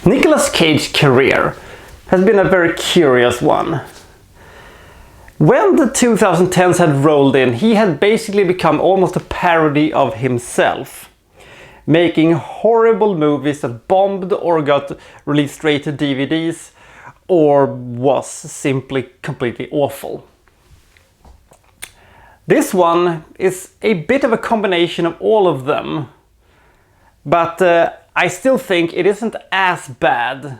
Nicolas Cage's career has been a very curious one. When the 2010s had rolled in, he had basically become almost a parody of himself, making horrible movies that bombed or got released straight to DVDs or was simply completely awful. This one is a bit of a combination of all of them, but I still think it isn't as bad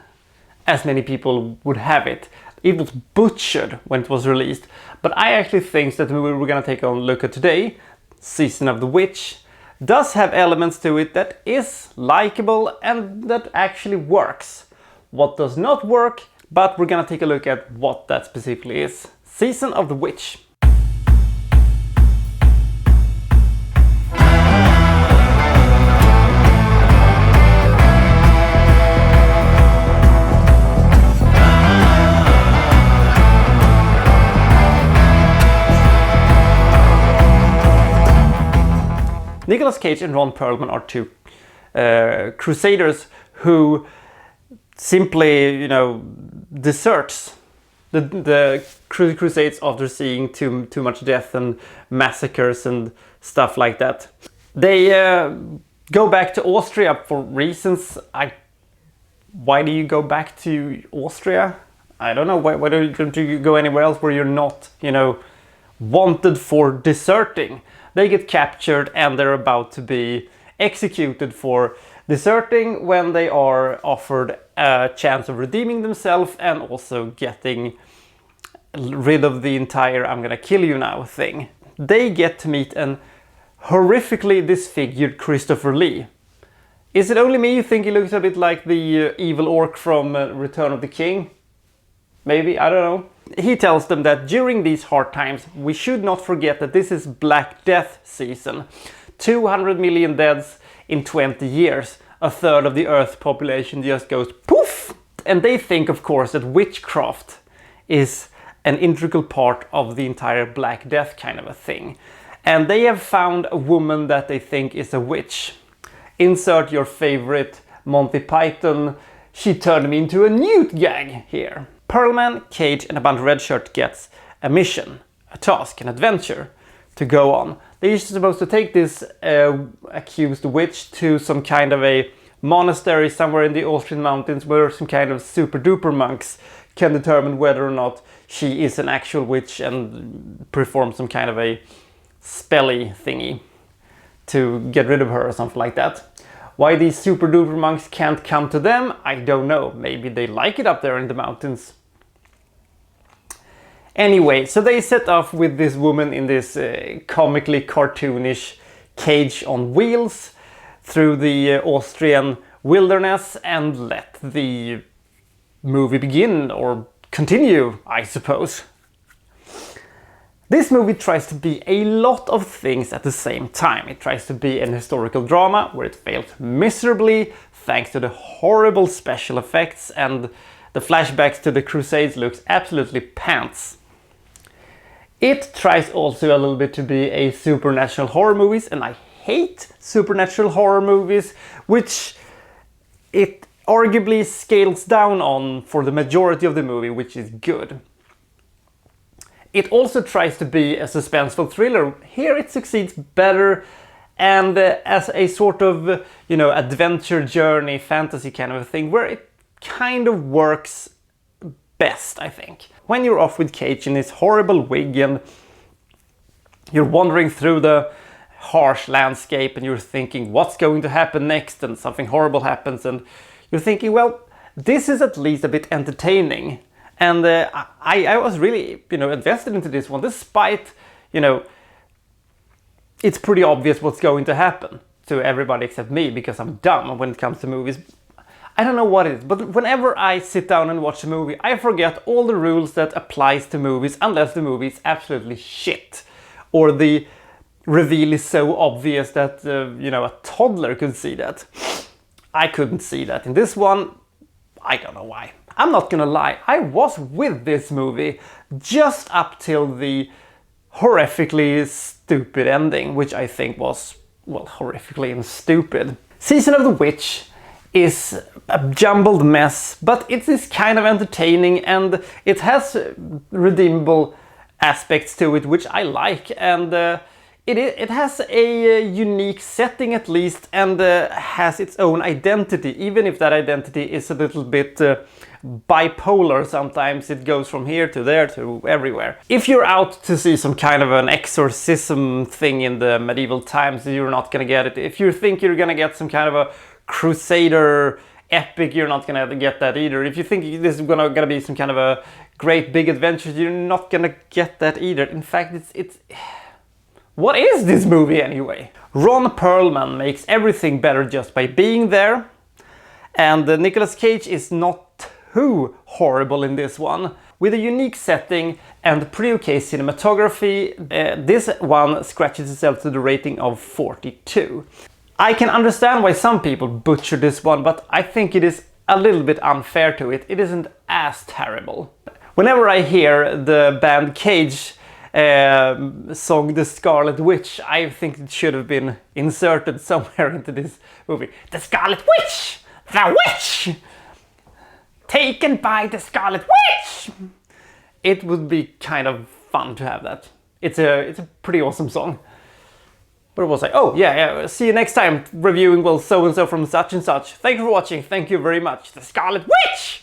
as many people would have it. It was butchered when it was released, but I actually think that the movie we're gonna take a look at today, Season of the Witch, does have elements to it that is likable and that actually works. What does not work, but we're gonna take a look at what that specifically is. Season of the Witch. Nicolas Cage and Ron Perlman are two crusaders who simply, deserts the crusades after seeing too much death and massacres and stuff like that. They go back to Austria for reasons. Why do you go back to Austria? I don't know. Why don't you go anywhere else where you're not, wanted for deserting? They get captured and they're about to be executed for deserting when they are offered a chance of redeeming themselves and also getting rid of the entire "I'm gonna kill you now" thing. They get to meet an horrifically disfigured Christopher Lee. Is it only me you think he looks a bit like the evil orc from Return of the King? Maybe, I don't know. He tells them that during these hard times, we should not forget that this is Black Death season. 200 million deaths in 20 years. A third of the Earth's population just goes poof! And they think, of course, that witchcraft is an integral part of the entire Black Death kind of a thing. And they have found a woman that they think is a witch. Insert your favorite Monty Python, she turned me into a newt gag here. Perlman, Cage and a bunch of Redshirt gets a mission, a task, an adventure to go on. They're supposed to take this accused witch to some kind of a monastery somewhere in the Austrian mountains where some kind of super duper monks can determine whether or not she is an actual witch and perform some kind of a spelly thingy to get rid of her or something like that. Why these super duper monks can't come to them, I don't know. Maybe they like it up there in the mountains. Anyway, so they set off with this woman in this comically cartoonish cage on wheels through the Austrian wilderness and let the movie begin, or continue, I suppose. This movie tries to be a lot of things at the same time. It tries to be an historical drama where it failed miserably thanks to the horrible special effects, and the flashbacks to the Crusades looks absolutely pants. It tries also a little bit to be a supernatural horror movies, and I hate supernatural horror movies, which it arguably scales down on for the majority of the movie, which is good. It also tries to be a suspenseful thriller. Here it succeeds better, and as a sort of, adventure journey fantasy kind of a thing, where it kind of works best, I think. When you're off with Cage in his horrible wig and you're wandering through the harsh landscape and you're thinking what's going to happen next, and something horrible happens and you're thinking, well, this is at least a bit entertaining. And I was really, invested into this one, despite, it's pretty obvious what's going to happen to everybody except me, because I'm dumb when it comes to movies. I don't know what it is, but whenever I sit down and watch a movie, I forget all the rules that applies to movies unless the movie is absolutely shit. Or the reveal is so obvious that, a toddler could see that. I couldn't see that. In this one, I don't know why. I'm not gonna lie, I was with this movie just up till the horrifically stupid ending, which I think was, well, horrifically and stupid. Season of the Witch is a jumbled mess, but it is kind of entertaining and it has redeemable aspects to it, which I like, and it has a unique setting at least, and has its own identity, even if that identity is a little bit bipolar. Sometimes it goes from here to there to everywhere. If you're out to see some kind of an exorcism thing in the medieval times, you're not gonna get it. If you think you're gonna get some kind of a Crusader epic, you're not gonna get that either. If you think this is gonna be some kind of a great big adventure, you're not gonna get that either. In fact, it's what is this movie anyway? Ron Perlman makes everything better just by being there, and Nicolas Cage is not too horrible in this one. With a unique setting and pretty okay cinematography, this one scratches itself to the rating of 42. I can understand why some people butcher this one, but I think it is a little bit unfair to it. It isn't as terrible. Whenever I hear the band Cage song The Scarlet Witch, I think it should have been inserted somewhere into this movie. The Scarlet Witch! The Witch! Taken by the Scarlet Witch! It would be kind of fun to have that. It's a pretty awesome song. What was I? Oh, yeah, see you next time reviewing, well, so-and-so from such and such. Thank you for watching, thank you very much. The Scarlet Witch!